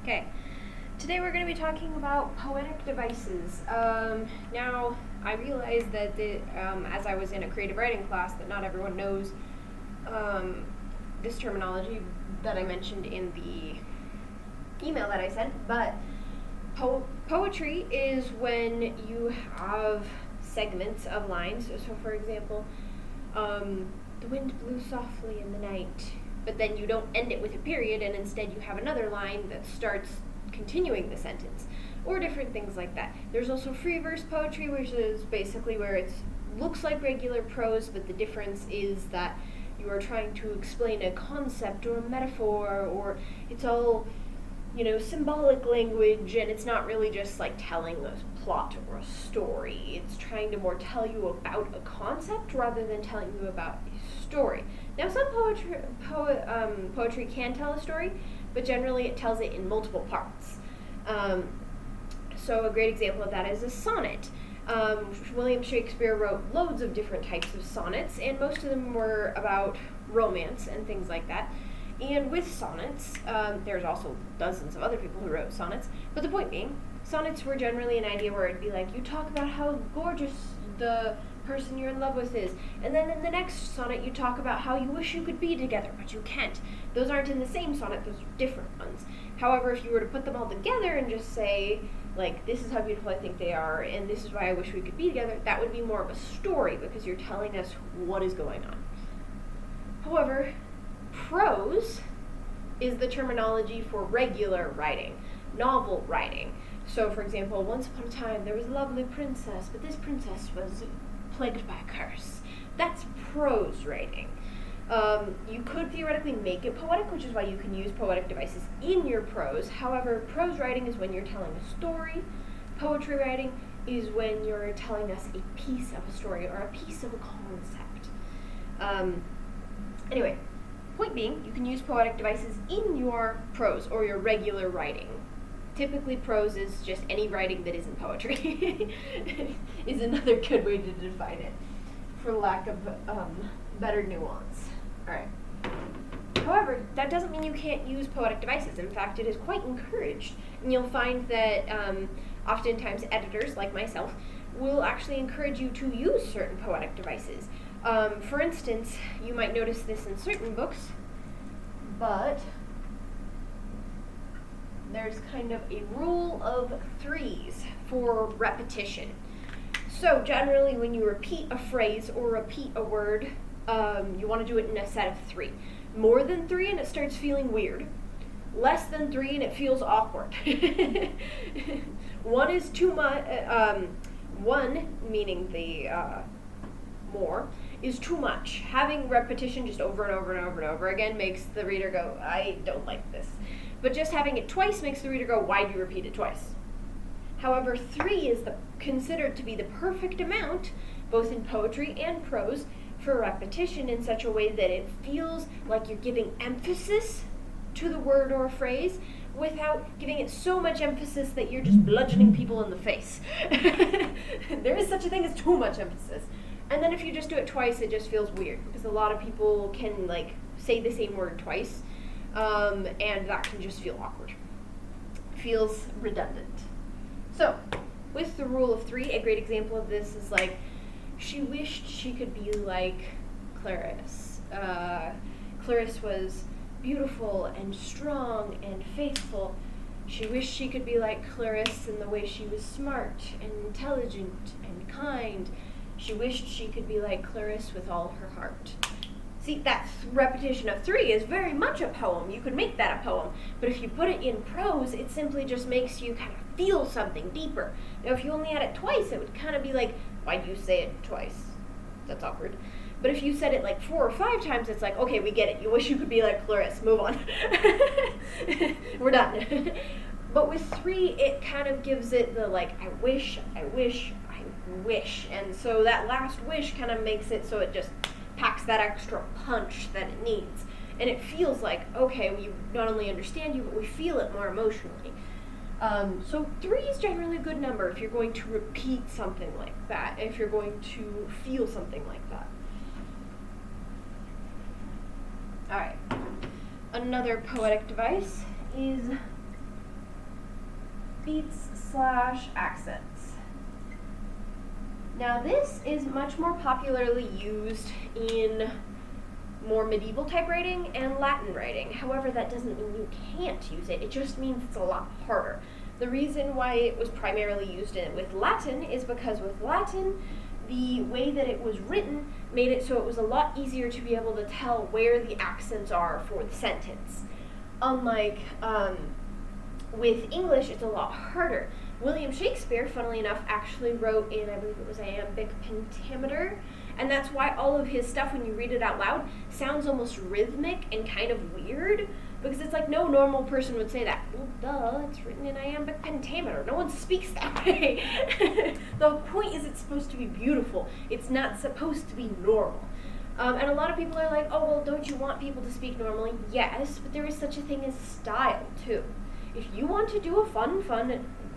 Okay, today we're going to be talking about poetic devices. Now, I realized that as I was in a creative writing class, that not everyone knows this terminology that I mentioned in the email that I sent, but poetry is when you have segments of lines. So for example, the wind blew softly in the night, but then you don't end it with a period, and instead you have another line that starts continuing the sentence, or different things like that. There's also free verse poetry, which is basically where it looks like regular prose, but the difference is that you are trying to explain a concept or a metaphor, or it's all, symbolic language, and it's not really just like telling a plot or a story. It's trying to more tell you about a concept rather than telling you about a story. Now, some poetry can tell a story, but generally it tells it in multiple parts. So a great example of that is a sonnet. William Shakespeare wrote loads of different types of sonnets, and most of them were about romance and things like that. And with sonnets, there's also dozens of other people who wrote sonnets, but the point being, sonnets were generally an idea where it'd be like, you talk about how gorgeous the person you're in love with is, and then in the next sonnet you talk about how you wish you could be together, but you can't. Those aren't in the same sonnet, those are different ones. However, if you were to put them all together and just say, like, this is how beautiful I think they are, and this is why I wish we could be together, that would be more of a story, because you're telling us what is going on. However, prose is the terminology for regular writing, novel writing. So, for example, once upon a time there was a lovely princess, but this princess was plagued by a curse. That's prose writing. You could theoretically make it poetic, which is why you can use poetic devices in your prose. However, prose writing is when you're telling a story. Poetry writing is when you're telling us a piece of a story or a piece of a concept. Anyway, point being, you can use poetic devices in your prose or your regular writing. Typically, prose is just any writing that isn't poetry, is another good way to define it, for lack of better nuance. Alright. However, that doesn't mean you can't use poetic devices. In fact, it is quite encouraged. And you'll find that oftentimes editors, like myself, will actually encourage you to use certain poetic devices. For instance, you might notice this in certain books, but there's kind of a rule of threes for repetition. So generally when you repeat a phrase or repeat a word, you want to do it in a set of three. More than three and it starts feeling weird. Less than three and it feels awkward. One is too much. One, meaning the more, is too much. Having repetition just over and over and over and over again makes the reader go, I don't like this. But just having it twice makes the reader go, why do you repeat it twice? However, three is considered to be the perfect amount, both in poetry and prose, for repetition in such a way that it feels like you're giving emphasis to the word or phrase without giving it so much emphasis that you're just bludgeoning people in the face. There is such a thing as too much emphasis. And then if you just do it twice, it just feels weird, because a lot of people can say the same word twice, and that can just feel awkward. Feels redundant. So, with the rule of three, a great example of this is she wished she could be like Clarice. Clarice was beautiful and strong and faithful. She wished she could be like Clarice in the way she was smart and intelligent and kind. She wished she could be like Clarice with all her heart. See, that repetition of three is very much a poem. You could make that a poem. But if you put it in prose, it simply just makes you kind of feel something deeper. Now, if you only had it twice, it would kind of be like, why do you say it twice? That's awkward. But if you said it 4 or 5 times, it's like, okay, we get it. You wish you could be like Clarice. Move on. We're done. But with three, it kind of gives it the I wish, I wish, I wish. And so that last wish kind of makes it so it just packs that extra punch that it needs. And it feels like, okay, we not only understand you, but we feel it more emotionally. So 3 is generally a good number if you're going to repeat something like that, if you're going to feel something like that. Alright. Another poetic device is beats/accents. Now this is much more popularly used in more medieval type writing and Latin writing. However, that doesn't mean you can't use it. It just means it's a lot harder. The reason why it was primarily used with Latin is because with Latin, the way that it was written made it so it was a lot easier to be able to tell where the accents are for the sentence. Unlike with English, it's a lot harder. William Shakespeare, funnily enough, actually wrote in, I believe it was iambic pentameter, and that's why all of his stuff, when you read it out loud, sounds almost rhythmic and kind of weird, because it's like no normal person would say that. Well, duh, it's written in iambic pentameter. No one speaks that way. The point is it's supposed to be beautiful. It's not supposed to be normal. And a lot of people are like, oh, well, don't you want people to speak normally? Yes, but there is such a thing as style, too. If you want to do a fun,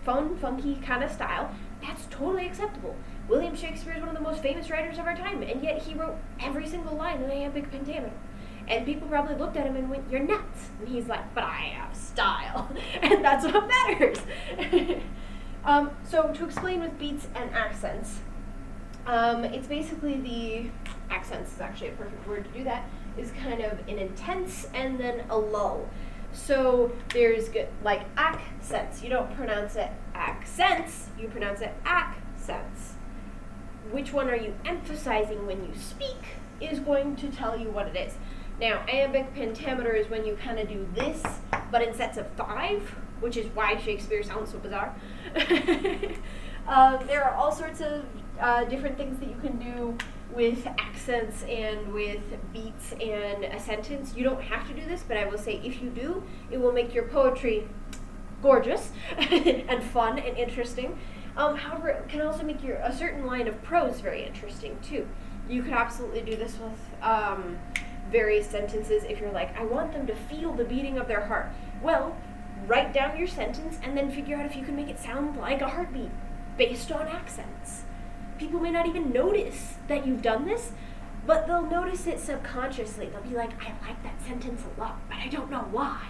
funky kind of style, that's totally acceptable. William Shakespeare is one of the most famous writers of our time, and yet he wrote every single line in iambic pentameter. And people probably looked at him and went, you're nuts. And he's like, but I have style. And that's what matters. So to explain with beats and accents, it's basically the, accents is actually a perfect word to do that, is kind of an intense and then a lull. So there's like accents. You don't pronounce it accents, you pronounce it accents. Which one are you emphasizing when you speak is going to tell you what it is. Now, iambic pentameter is when you kind of do this, but in sets of 5, which is why Shakespeare sounds so bizarre. There are all sorts of different things that you can do with accents and with beats and a sentence. You don't have to do this, but I will say if you do, it will make your poetry gorgeous and fun and interesting. However, it can also make a certain line of prose very interesting too. You could absolutely do this with various sentences if you're like, I want them to feel the beating of their heart. Well, write down your sentence and then figure out if you can make it sound like a heartbeat based on accents. People may not even notice that you've done this, but they'll notice it subconsciously. They'll be like, I like that sentence a lot, but I don't know why.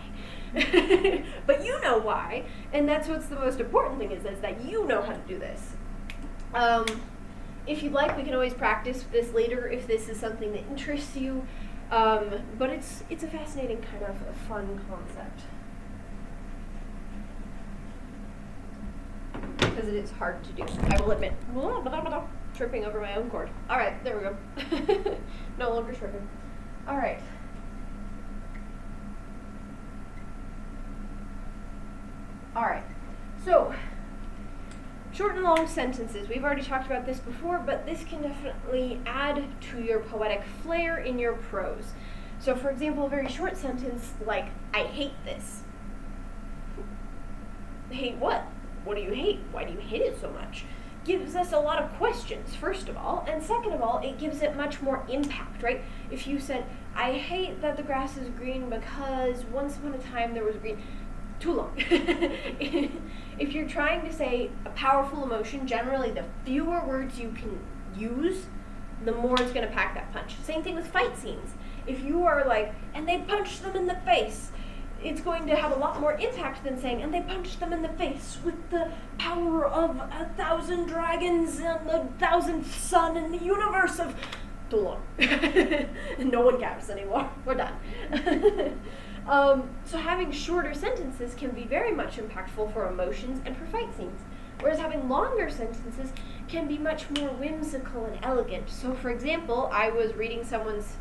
But you know why, and that's what's the most important thing is that you know how to do this. If you'd like, we can always practice this later if this is something that interests you, but it's a fascinating kind of a fun concept. Because it is hard to do, I will admit. Tripping over my own cord. Alright, there we go. No longer tripping. Alright. Alright, so short and long sentences. We've already talked about this before, but this can definitely add to your poetic flair in your prose. So for example, a very short sentence like, I hate this. Hate what? What do you hate? Why do you hate it so much? Gives us a lot of questions, first of all, and second of all, it gives it much more impact, right? If you said, I hate that the grass is green because once upon a time there was green, too long. If you're trying to say a powerful emotion, generally the fewer words you can use, the more it's going to pack that punch. Same thing with fight scenes. If you are like, and they punched them in the face, it's going to have a lot more impact than saying, and they punched them in the face with the power of 1,000 dragons and the 1,000th sun in the universe of... Too long. No one cares anymore. We're done. So having shorter sentences can be very much impactful for emotions and for fight scenes, whereas having longer sentences can be much more whimsical and elegant. So for example, I was reading someone's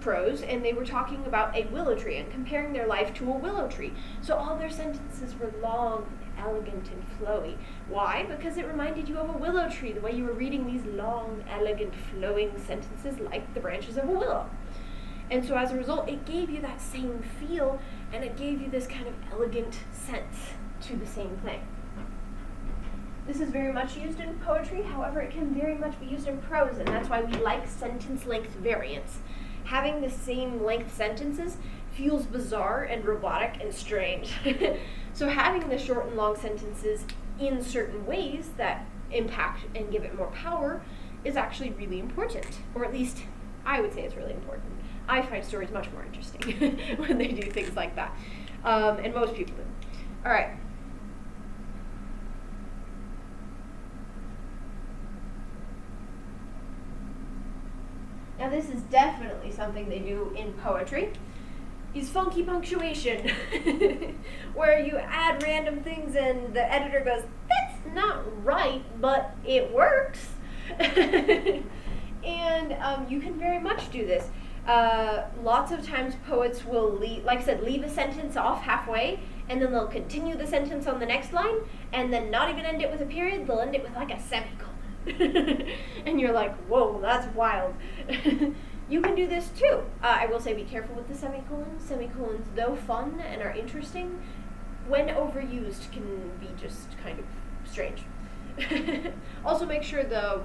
prose, and they were talking about a willow tree and comparing their life to a willow tree. So all their sentences were long, elegant, and flowy. Why? Because it reminded you of a willow tree, the way you were reading these long, elegant, flowing sentences like the branches of a willow. And so as a result, it gave you that same feel, and it gave you this kind of elegant sense to the same thing. This is very much used in poetry, however, it can very much be used in prose, and that's why we like sentence length variants. Having the same length sentences feels bizarre and robotic and strange. So having the short and long sentences in certain ways that impact and give it more power is actually really important, or at least I would say it's really important. I find stories much more interesting when they do things like that, and most people do. All right. definitely something they do in poetry, is funky punctuation, where you add random things and the editor goes, that's not right, but it works. And you can very much do this. Lots of times poets will leave a sentence off halfway, and then they'll continue the sentence on the next line, and then not even end it with a period, they'll end it with like a semicolon. And you're like, whoa, that's wild. You can do this too. I will say be careful with the semicolons. Semicolons, though fun and are interesting, when overused can be just kind of strange. Also make sure the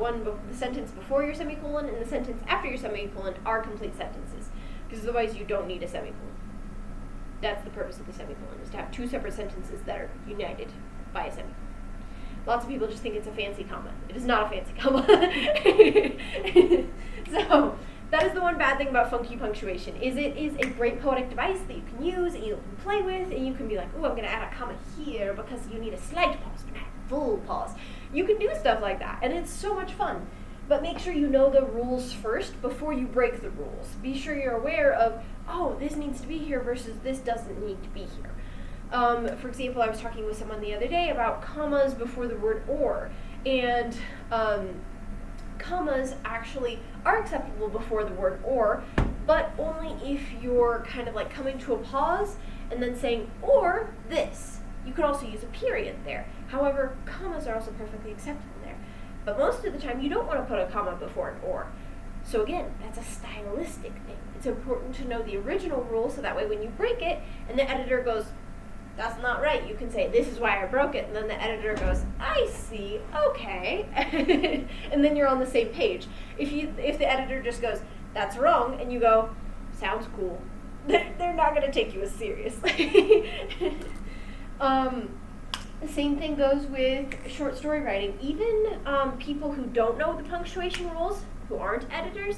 sentence before your semicolon and the sentence after your semicolon are complete sentences, because otherwise you don't need a semicolon. That's the purpose of the semicolon, is to have two separate sentences that are united by a semicolon. Lots of people just think it's a fancy comma. It is not a fancy comma. So, that is the one bad thing about funky punctuation, is it is a great poetic device that you can use and you can play with, and you can be like, oh, I'm going to add a comma here because you need a slight pause, but not a full pause. You can do stuff like that, and it's so much fun. But make sure you know the rules first before you break the rules. Be sure you're aware of, oh, this needs to be here versus this doesn't need to be here. For example, I was talking with someone the other day about commas before the word or, and commas actually are acceptable before the word or, but only if you're kind of like coming to a pause and then saying, or this. You could also use a period there. However, commas are also perfectly acceptable there. But most of the time, you don't want to put a comma before an or. So again, that's a stylistic thing. It's important to know the original rule, so that way when you break it, and the editor goes, that's not right, you can say, this is why I broke it, and then the editor goes, I see, okay. And then you're on the same page. If the editor just goes, that's wrong, and you go, sounds cool, they're not going to take you as seriously. The same thing goes with short story writing. Even people who don't know the punctuation rules, who aren't editors,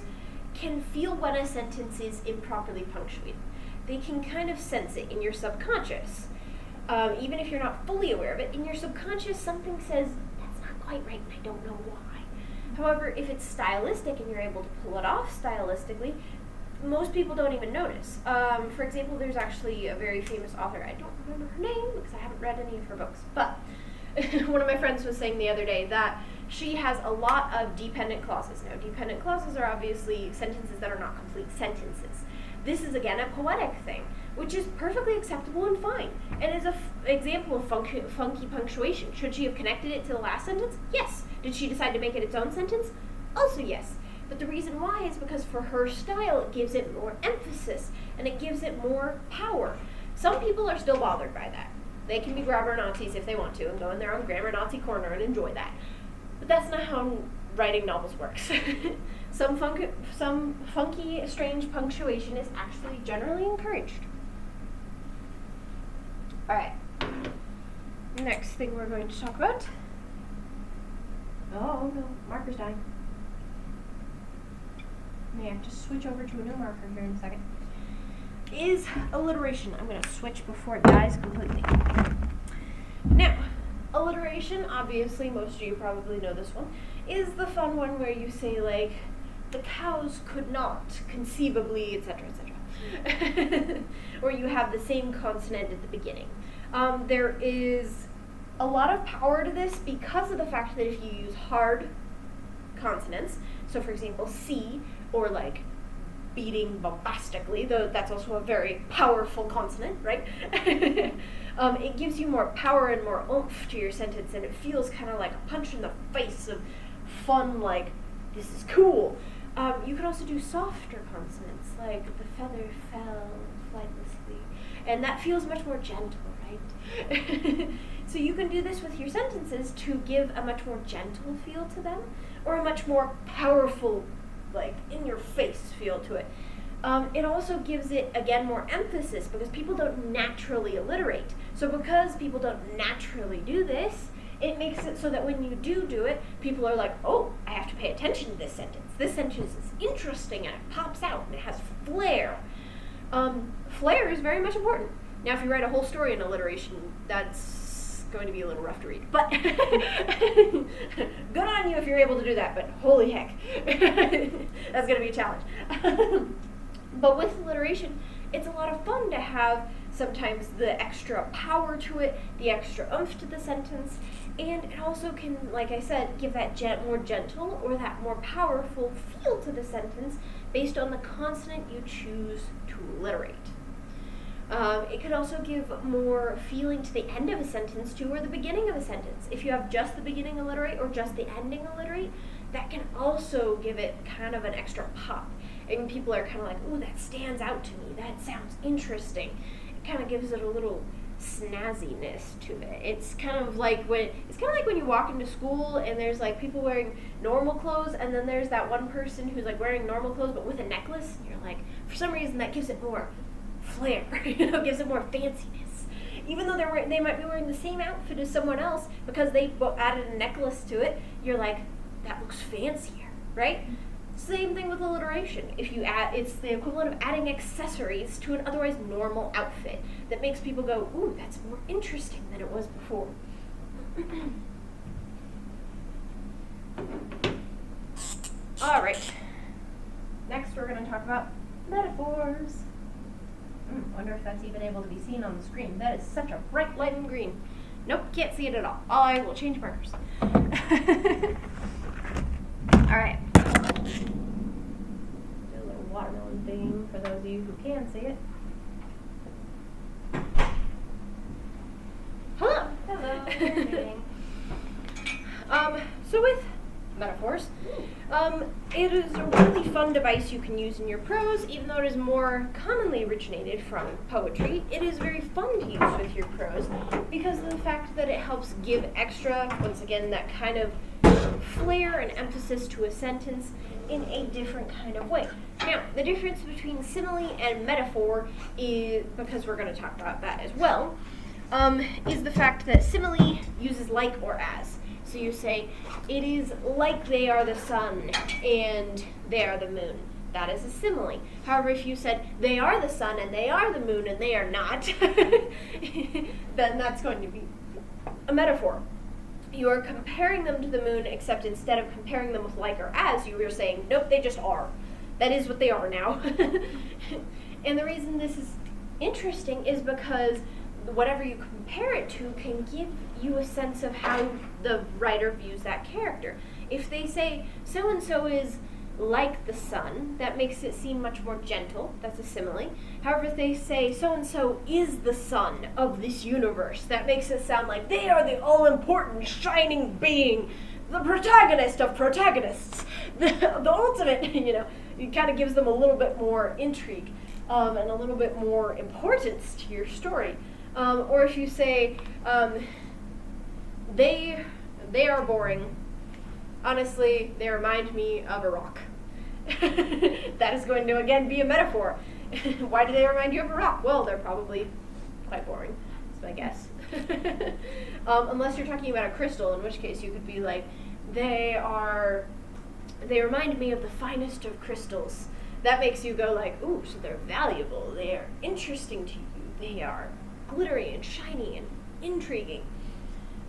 can feel when a sentence is improperly punctuated. They can kind of sense it in your subconscious. Even if you're not fully aware of it, in your subconscious something says, that's not quite right and I don't know why. However, if it's stylistic and you're able to pull it off stylistically, most people don't even notice. For example, there's actually a very famous author, I don't remember her name because I haven't read any of her books, but one of my friends was saying the other day that she has a lot of dependent clauses. Now, dependent clauses are obviously sentences that are not complete sentences. This is, again, a poetic thing, which is perfectly acceptable and fine, and is an example of funky punctuation. Should she have connected it to the last sentence? Yes. Did she decide to make it its own sentence? Also yes. But the reason why is because for her style, it gives it more emphasis, and it gives it more power. Some people are still bothered by that. They can be grammar Nazis if they want to, and go in their own grammar Nazi corner and enjoy that. But that's not how writing novels works. Some funky, strange punctuation is actually generally encouraged. Alright. Next thing we're going to talk about. Oh no, marker's dying. Yeah, just switch over to a new marker here in a second. Is alliteration. I'm going to switch before it dies completely. Now, alliteration, obviously, most of you probably know this one, is the fun one where you say, like, the cows could not conceivably, etc., etc. Or you have the same consonant at the beginning. There is a lot of power to this because of the fact that if you use hard consonants, so for example, C, or like beating bombastically, though that's also a very powerful consonant, right? It gives you more power and more oomph to your sentence, and it feels kind of like a punch in the face of fun, like, this is cool. You can also do softer consonants, like the feather fell flightlessly, and that feels much more gentle, right? So you can do this with your sentences to give a much more gentle feel to them, or a much more powerful, like, in-your-face feel to it. It also gives it, again, more emphasis, because people don't naturally alliterate. So because people don't naturally do this, it makes it so that when you do it, people are like, oh, I have to pay attention to this sentence. This sentence is interesting, and it pops out, and it has flair. Flair is very much important. Now, if you write a whole story in alliteration, that's going to be a little rough to read. But good on you if you're able to do that, but holy heck, that's going to be a challenge. But with alliteration, it's a lot of fun to have sometimes the extra power to it, the extra oomph to the sentence, and it also can, like I said, give that more gentle or that more powerful feel to the sentence based on the consonant you choose to alliterate. It could also give more feeling to the end of a sentence too, or the beginning of a sentence. If you have just the beginning alliterate or just the ending alliterate, that can also give it kind of an extra pop. And people are kind of like, ooh, that stands out to me. That sounds interesting. It kind of gives it a little snazziness to it. It's kind of like when you walk into school and there's like people wearing normal clothes, and then there's that one person who's like wearing normal clothes but with a necklace, and you're like, for some reason that gives it more flair, gives it more fanciness. Even though they might be wearing the same outfit as someone else, because they added a necklace to it, you're like, that looks fancier, right? Same thing with alliteration. If you add, it's the equivalent of adding accessories to an otherwise normal outfit that makes people go, ooh, that's more interesting than it was before. All right. Next, we're going to talk about metaphors. Wonder if that's even able to be seen on the screen. That is such a bright lime green. Nope, can't see it at all. I will change markers. All right. Do a little watermelon thing for those of you who can see it. Hello. Hello. So with metaphors, it is a really fun device you can use in your prose, even though it is more commonly originated from poetry. It is very fun to use with your prose because of the fact that it helps give extra, once again, that kind of flair and emphasis to a sentence in a different kind of way. Now, the difference between simile and metaphor is, because we're going to talk about that as well, is the fact that simile uses like or as. So you say, it is like they are the sun and they are the moon. That is a simile. However, if you said, they are the sun and they are the moon and they are not, then that's going to be a metaphor. You are comparing them to the moon, except instead of comparing them with like or as, you were saying, nope, they just are. That is what they are now. And the reason this is interesting is because whatever you compare it to can give you a sense of how the writer views that character. If they say, so-and-so is like the sun, that makes it seem much more gentle. That's a simile. However, if they say, so-and-so is the sun of this universe, that makes it sound like they are the all-important, shining being, the protagonist of protagonists, the ultimate, it kind of gives them a little bit more intrigue and a little bit more importance to your story. Or if you say, they are boring, honestly, they remind me of a rock. That is going to, again, be a metaphor. Why do they remind you of a rock? Well, they're probably quite boring, is my guess. Unless you're talking about a crystal, in which case you could be like, they remind me of the finest of crystals. That makes you go like, ooh, so they're valuable, they are interesting to you, they are glittery and shiny and intriguing.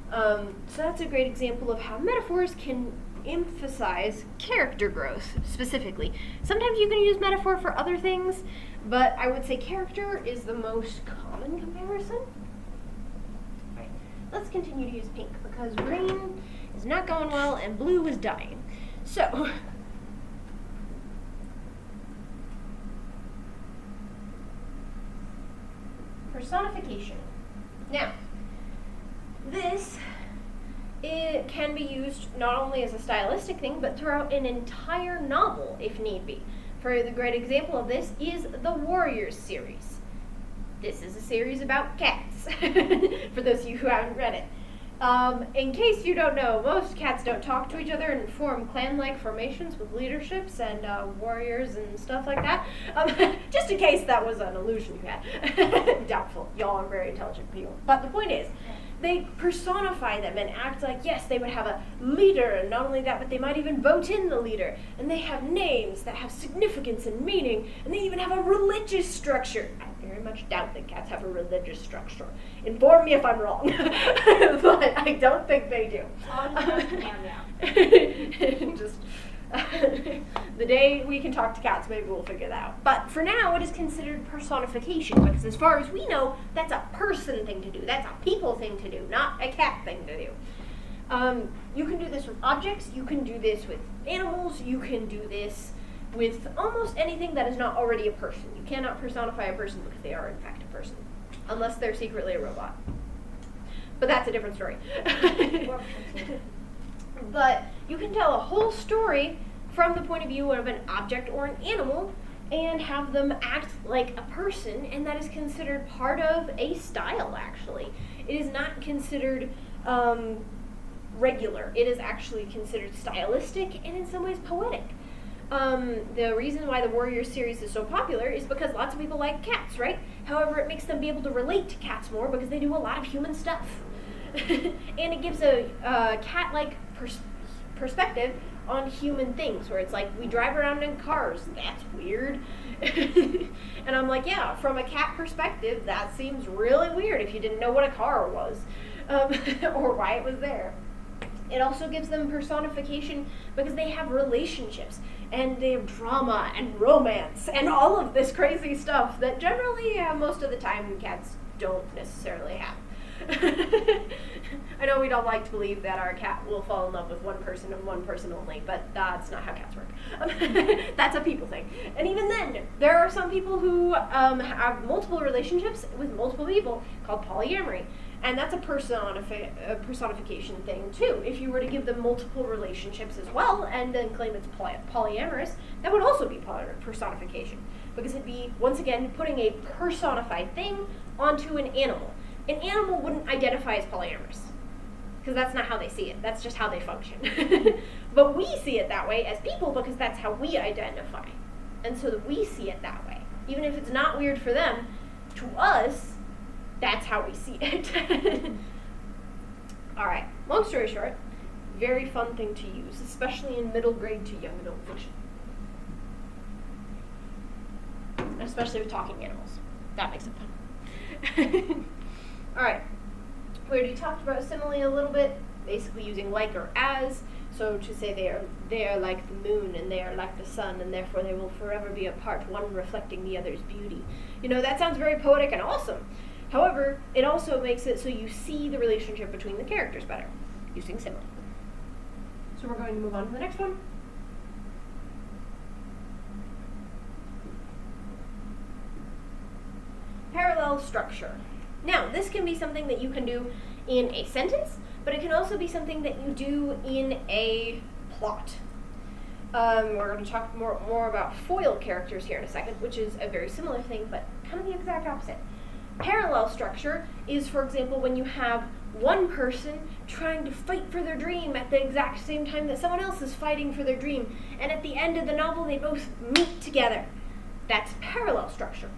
So that's a great example of how metaphors can emphasize character growth specifically. Sometimes you can use metaphor for other things, but I would say character is the most common comparison. Right. Let's continue to use pink because green is not going well and blue is dying. So, personification. Now, it can be used not only as a stylistic thing, but throughout an entire novel, if need be. For the great example of this is the Warriors series. This is a series about cats, for those of you who haven't read it. In case you don't know, most cats don't talk to each other and form clan-like formations with leaderships and warriors and stuff like that. Just in case that was an illusion you had. Doubtful. Y'all are very intelligent people. But the point is, they personify them and act like, yes, they would have a leader, and not only that, but they might even vote in the leader. And they have names that have significance and meaning, and they even have a religious structure. They're very much doubt that cats have a religious structure. Inform me if I'm wrong, but I don't think they do. Just the day we can talk to cats, maybe we'll figure that out. But for now, it is considered personification, because as far as we know, that's a person thing to do. That's a people thing to do, not a cat thing to do. You can do this with objects, you can do this with animals, you can do this with almost anything that is not already a person. You cannot personify a person because they are in fact a person, unless they're secretly a robot. But that's a different story. But you can tell a whole story from the point of view of an object or an animal and have them act like a person, and that is considered part of a style, actually. It is not considered regular. It is actually considered stylistic and in some ways poetic. The reason why the Warriors series is so popular is because lots of people like cats, right? However, it makes them be able to relate to cats more because they do a lot of human stuff. And it gives a cat-like perspective on human things, where it's like, we drive around in cars, that's weird. And I'm like, yeah, from a cat perspective, that seems really weird if you didn't know what a car was, or why it was there. It also gives them personification because they have relationships, and they have drama and romance and all of this crazy stuff that generally, most of the time, cats don't necessarily have. I know we don't like to believe that our cat will fall in love with one person and one person only, but that's not how cats work. That's a people thing. And even then, there are some people who have multiple relationships with multiple people, called polyamory. And that's a personification thing, too. If you were to give them multiple relationships as well, and then claim it's polyamorous, that would also be personification. Because it'd be, once again, putting a personified thing onto an animal. An animal wouldn't identify as polyamorous, because that's not how they see it. That's just how they function. But we see it that way as people because that's how we identify. And so that we see it that way. Even if it's not weird for them, to us, that's how we see it. All right, long story short, very fun thing to use, especially in middle grade to young adult fiction. Especially with talking animals. That makes it fun. All right, we already talked about simile a little bit, basically using like or as. So to say they are like the moon and they are like the sun, and therefore they will forever be apart, one reflecting the other's beauty. You know, that sounds very poetic and awesome. However, it also makes it so you see the relationship between the characters better, using simile. So we're going to move on to the next one. Parallel structure. Now, this can be something that you can do in a sentence, but it can also be something that you do in a plot. We're going to talk more about foil characters here in a second, which is a very similar thing, but kind of the exact opposite. Parallel structure is, for example, when you have one person trying to fight for their dream at the exact same time that someone else is fighting for their dream, and at the end of the novel they both meet together. That's parallel structure.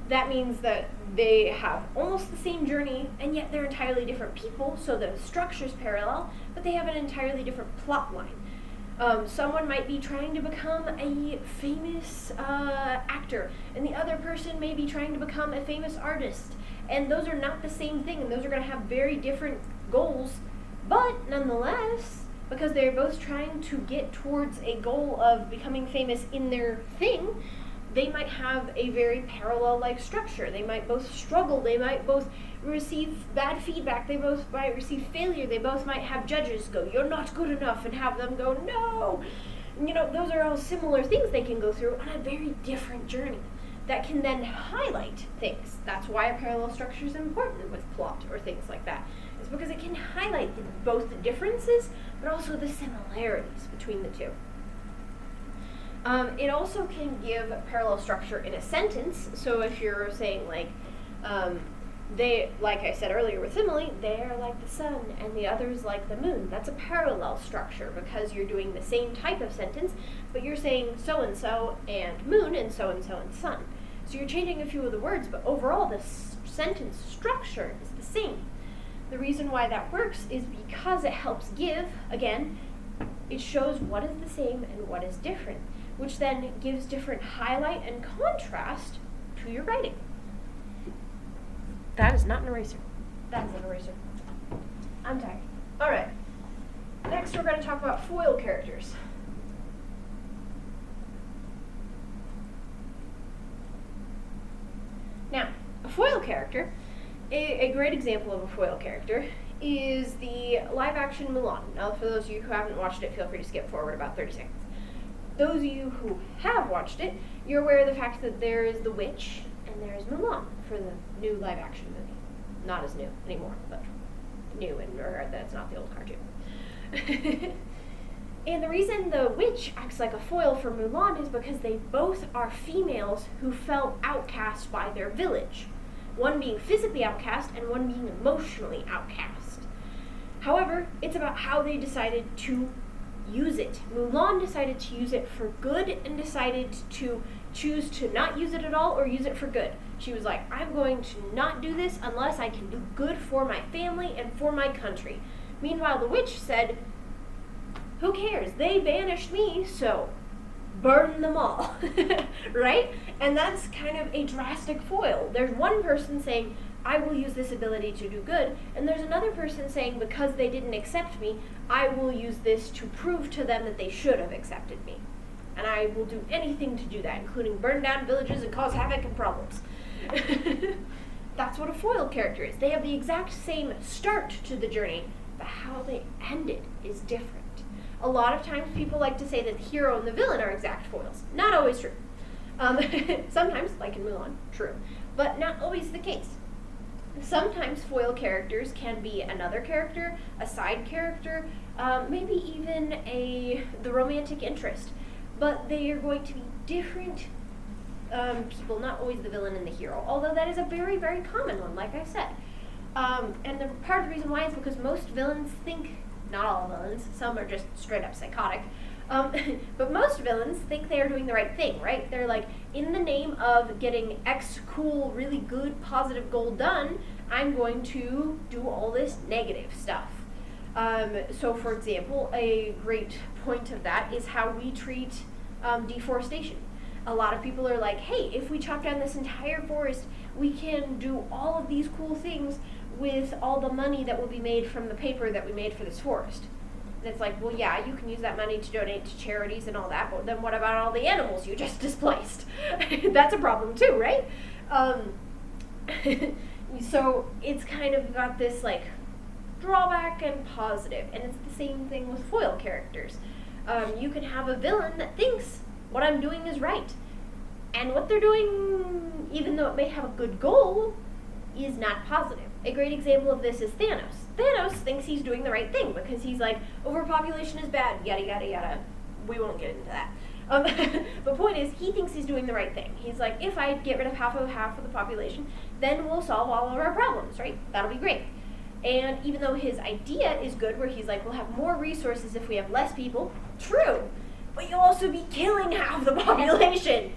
That means that they have almost the same journey, and yet they're entirely different people, so the structure's parallel, but they have an entirely different plot line. Someone might be trying to become a famous actor, and the other person may be trying to become a famous artist. And those are not the same thing, and those are going to have very different goals. But nonetheless, because they're both trying to get towards a goal of becoming famous in their thing, they might have a very parallel-like structure. They might both struggle. They might both receive bad feedback. They both might receive failure. They both might have judges go, "You're not good enough," and have them go, "No." You know, those are all similar things they can go through on a very different journey that can then highlight things. That's why a parallel structure is important with plot or things like that. It's because it can highlight both the differences, but also the similarities between the two. It also can give parallel structure in a sentence. So if you're saying like, they, like I said earlier with simile, they're like the sun and the other's like the moon. That's a parallel structure because you're doing the same type of sentence, but you're saying so-and-so and moon and so-and-so and sun. So you're changing a few of the words, but overall the sentence structure is the same. The reason why that works is because it helps give, again, it shows what is the same and what is different, which then gives different highlight and contrast to your writing. that is not an eraser. That's an eraser. I'm tired. All right. Next, we're going to talk about foil characters. Now, a foil character, a great example of a foil character, is the live-action Mulan. Now, for those of you who haven't watched it, feel free to skip forward about 30 seconds. Those of you who have watched it, you're aware of the fact that there is the witch and there is Mulan for the new live-action movie. Not as new anymore, but new, and or that's not the old cartoon. And the reason the witch acts like a foil for Mulan is because they both are females who felt outcast by their village. One being physically outcast and one being emotionally outcast. However, it's about how they decided to use it. Mulan decided to use it for good and decided to choose to not use it at all or use it for good. She was like, I'm going to not do this unless I can do good for my family and for my country. Meanwhile, the witch said, who cares? They banished me, so burn them all, right? And that's kind of a drastic foil. There's one person saying, I will use this ability to do good, and there's another person saying, because they didn't accept me, I will use this to prove to them that they should have accepted me. And I will do anything to do that, including burn down villages and cause havoc and problems. That's what a foil character is. They have the exact same start to the journey, but how they end it is different. A lot of times people like to say that the hero and the villain are exact foils. Not always true. Sometimes, like in Mulan, true. But not always the case. Sometimes foil characters can be another character, a side character, maybe even the romantic interest. But they are going to be different people, not always the villain and the hero. Although that is a very, very common one, like I said. And part of the reason why is because most villains think, not all villains, some are just straight up psychotic, but most villains think they are doing the right thing, right? They're like, in the name of getting X cool, really good, positive goal done, I'm going to do all this negative stuff. So for example, a great point of that is how we treat deforestation. A lot of people are like, hey, if we chop down this entire forest, we can do all of these cool things with all the money that will be made from the paper that we made for this forest. And it's like, well, yeah, you can use that money to donate to charities and all that, but then what about all the animals you just displaced? That's a problem too, right? So it's kind of got this like drawback and positive, and it's the same thing with foil characters. You can have a villain that thinks what I'm doing is right, and what they're doing, even though it may have a good goal, is not positive. A great example of this is Thanos. Thanos thinks he's doing the right thing because he's like, overpopulation is bad, yada, yada, yada. We won't get into that. But point is, he thinks he's doing the right thing. He's like, if I get rid of half of the population, then we'll solve all of our problems, right? That'll be great. And even though his idea is good, where he's like, we'll have more resources if we have less people, true, but you'll also be killing half the population.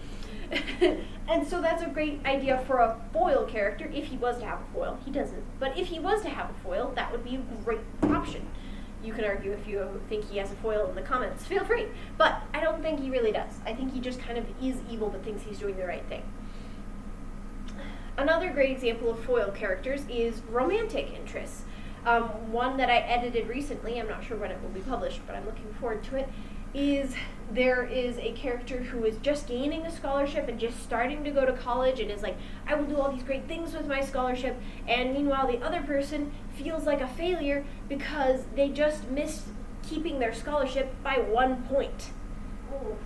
And so that's a great idea for a foil character, if he was to have a foil. He doesn't. But if he was to have a foil, that would be a great option. You can argue if you think he has a foil in the comments. Feel free. But I don't think he really does. I think he just kind of is evil but thinks he's doing the right thing. Another great example of foil characters is romantic interests. One that I edited recently, I'm not sure when it will be published, but I'm looking forward to it, is there is a character who is just gaining a scholarship and just starting to go to college and is like, I will do all these great things with my scholarship, and meanwhile the other person feels like a failure because they just missed keeping their scholarship by 1 point.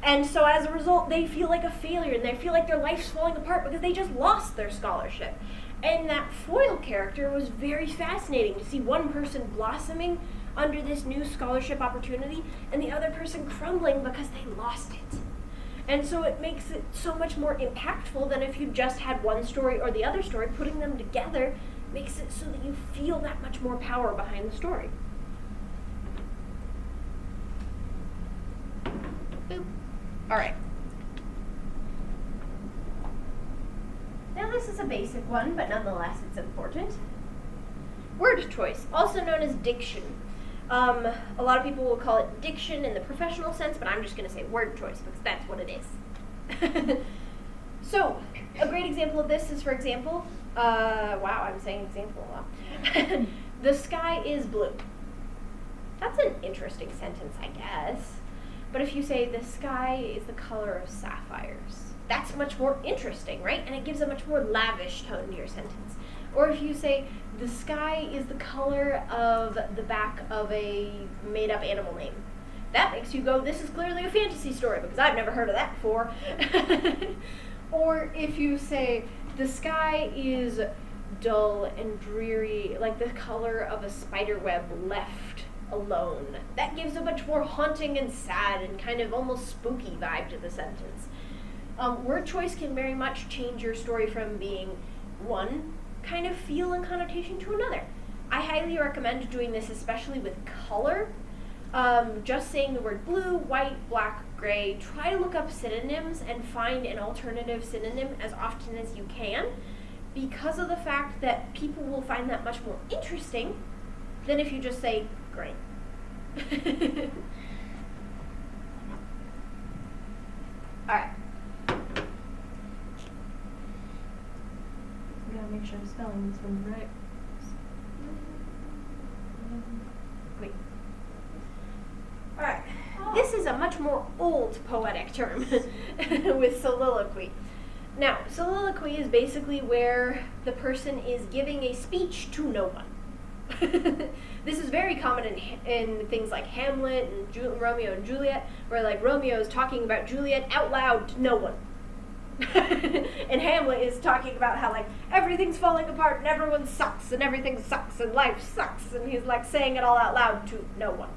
And so as a result, they feel like a failure and they feel like their life's falling apart because they just lost their scholarship. And that foil character was very fascinating to see one person blossoming under this new scholarship opportunity and the other person crumbling because they lost it. And so it makes it so much more impactful than if you just had one story or the other story. Putting them together makes it so that you feel that much more power behind the story. Boop. All right. Now this is a basic one, but nonetheless it's important. Word choice, also known as diction. A lot of people will call it diction in the professional sense, but I'm just going to say word choice because that's what it is. So, a great example of this is, for example, Wow, I'm saying example a lot. The sky is blue. That's an interesting sentence, I guess. But if you say the sky is the color of sapphires, that's much more interesting, right? And it gives a much more lavish tone to your sentence. Or if you say the sky is the color of the back of a made-up animal name, that makes you go, this is clearly a fantasy story because I've never heard of that before. Or if you say the sky is dull and dreary, like the color of a spider web left alone, that gives a much more haunting and sad and kind of almost spooky vibe to the sentence. Word choice can very much change your story from being one kind of feel and connotation to another. I highly recommend doing this, especially with color. Just saying the word blue, white, black, gray. Try to look up synonyms and find an alternative synonym as often as you can, because of the fact that people will find that much more interesting than if you just say gray. Alright. We gotta make sure the spelling is one right. Wait. Alright. This is a much more old poetic term with soliloquy. Now, soliloquy is basically where the person is giving a speech to no one. This is very common in things like Hamlet and Romeo and Juliet, where like Romeo is talking about Juliet out loud to no one. And Hamlet is talking about how like everything's falling apart and everyone sucks and everything sucks and life sucks, and he's like saying it all out loud to no one.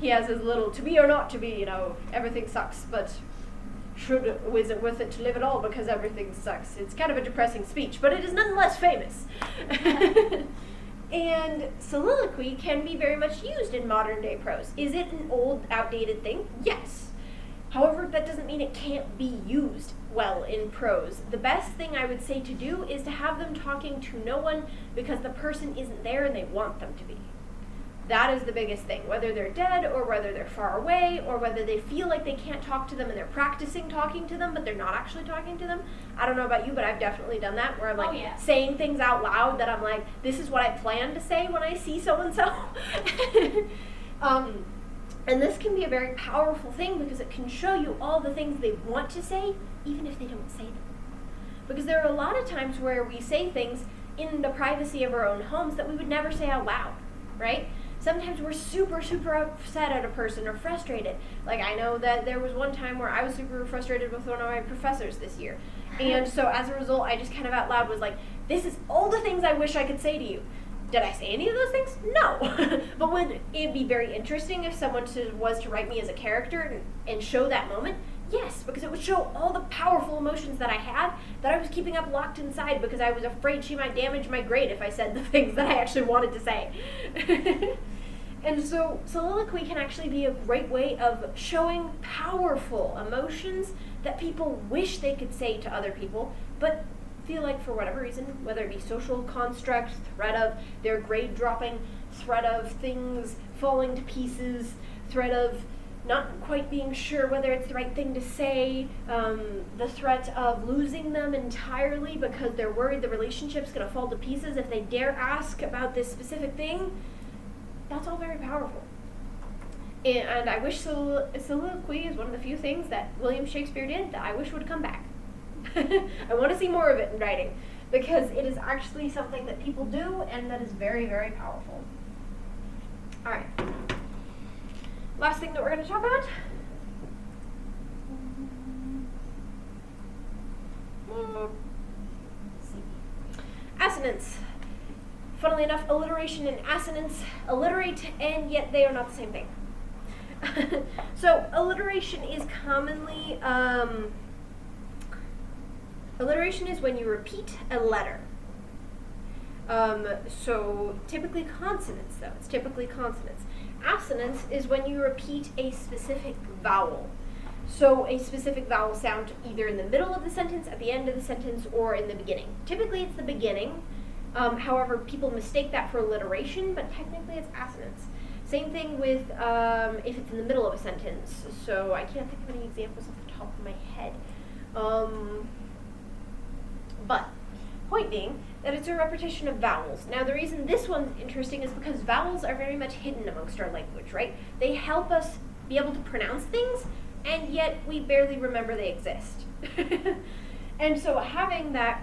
He has his little to be or not to be, everything sucks, but is it worth it to live at all because everything sucks? It's kind of a depressing speech, but it is nonetheless famous. And soliloquy can be very much used in modern day prose. Is it an old, outdated thing? Yes. However, that doesn't mean it can't be used well in prose. The best thing I would say to do is to have them talking to no one because the person isn't there and they want them to be. That is the biggest thing, whether they're dead or whether they're far away or whether they feel like they can't talk to them and they're practicing talking to them but they're not actually talking to them. I don't know about you, but I've definitely done that where I'm saying things out loud that I'm like, this is what I plan to say when I see so-and-so. And this can be a very powerful thing because it can show you all the things they want to say even if they don't say them. Because there are a lot of times where we say things in the privacy of our own homes that we would never say out loud, right? Sometimes we're super, super upset at a person or frustrated. Like I know that there was one time where I was super frustrated with one of my professors this year. And so as a result, I just kind of out loud was like, this is all the things I wish I could say to you. Did I say any of those things? No. But would it be very interesting if someone was to write me as a character and show that moment? Yes, because it would show all the powerful emotions that I had that I was keeping up locked inside because I was afraid she might damage my grade if I said the things that I actually wanted to say. And so soliloquy can actually be a great way of showing powerful emotions that people wish they could say to other people, but feel like for whatever reason, whether it be social construct, threat of their grade dropping, threat of things falling to pieces, threat of not quite being sure whether it's the right thing to say, the threat of losing them entirely because they're worried the relationship's going to fall to pieces if they dare ask about this specific thing. That's all very powerful. And I wish soliloquy is one of the few things that William Shakespeare did that I wish would come back. I want to see more of it in writing because it is actually something that people do and that is very, very powerful. All right. Last thing that we're going to talk about. Assonance. Funnily enough, alliteration and assonance alliterate, and yet they are not the same thing. So alliteration is commonly alliteration is when you repeat a letter. So typically consonants, though. It's typically consonants. Assonance is when you repeat a specific vowel. So a specific vowel sound either in the middle of the sentence, at the end of the sentence, or in the beginning. Typically it's the beginning. However, people mistake that for alliteration, but technically it's assonance. Same thing with if it's in the middle of a sentence. So I can't think of any examples off the top of my head. But, point being, that it's a repetition of vowels. Now, the reason this one's interesting is because vowels are very much hidden amongst our language, right? They help us be able to pronounce things, and yet we barely remember they exist. And so having that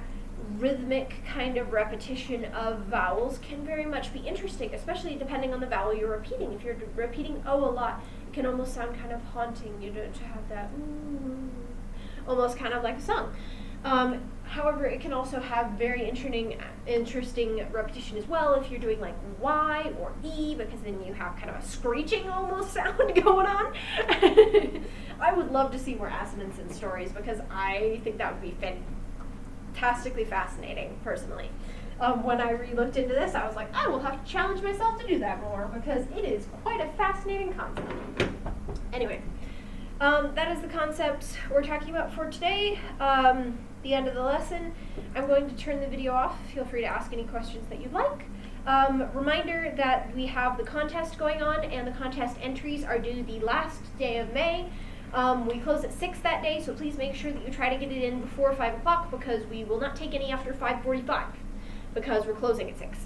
rhythmic kind of repetition of vowels can very much be interesting, especially depending on the vowel you're repeating. If you're repeating O a lot, it can almost sound kind of haunting, you know, to have that almost kind of like a song. However, it can also have very interesting repetition as well if you're doing like Y or E, because then you have kind of a screeching almost sound going on. I would love to see more assonance in stories because I think that would be fantastically fascinating, personally. When I re-looked into this, I was like, I will have to challenge myself to do that more because it is quite a fascinating concept. Anyway, that is the concept we're talking about for today. The end of the lesson. I'm going to turn the video off. Feel free to ask any questions that you'd like. Reminder that we have the contest going on, and the contest entries are due the last day of May. We close at 6 that day, so please make sure that you try to get it in before 5 o'clock because we will not take any after 5:45 because we're closing at 6.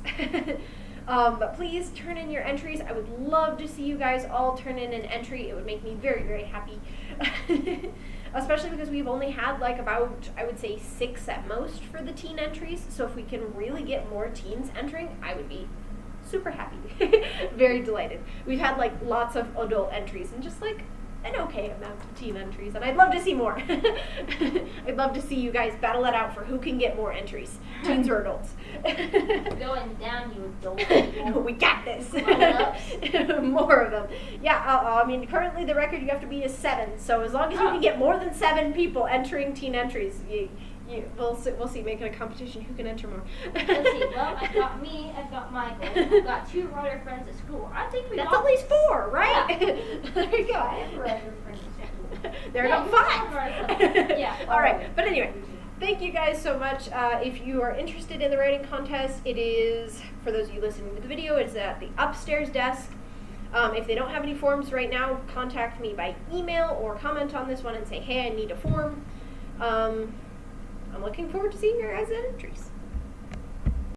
But please turn in your entries. I would love to see you guys all turn in an entry. It would make me very, very happy. Especially because we've only had like about, I would say, 6 at most for the teen entries. So if we can really get more teens entering, I would be super happy. Very delighted. We've had like lots of adult entries and just like an okay amount of teen entries, and I'd love to see more. I'd love to see you guys battle it out for who can get more entries, teens or adults. Going down, you adult. We got this. More of them. Yeah, I mean, currently the record you have to beat is 7, so as long as you can get more than 7 people entering teen entries, we'll see, making a competition who can enter more. Let's see, well, I've got me, I've got Michael, I've got 2 writer friends at school. I think That's at least 4, right? Yeah. There you go. I have writer friends at school. There you go, 5. Yeah. All right, but anyway, thank you guys so much. If you are interested in the writing contest, it is, for those of you listening to the video, it's at the upstairs desk. If they don't have any forms right now, contact me by email or comment on this one and say, hey, I need a form. I'm looking forward to seeing your guys' entries.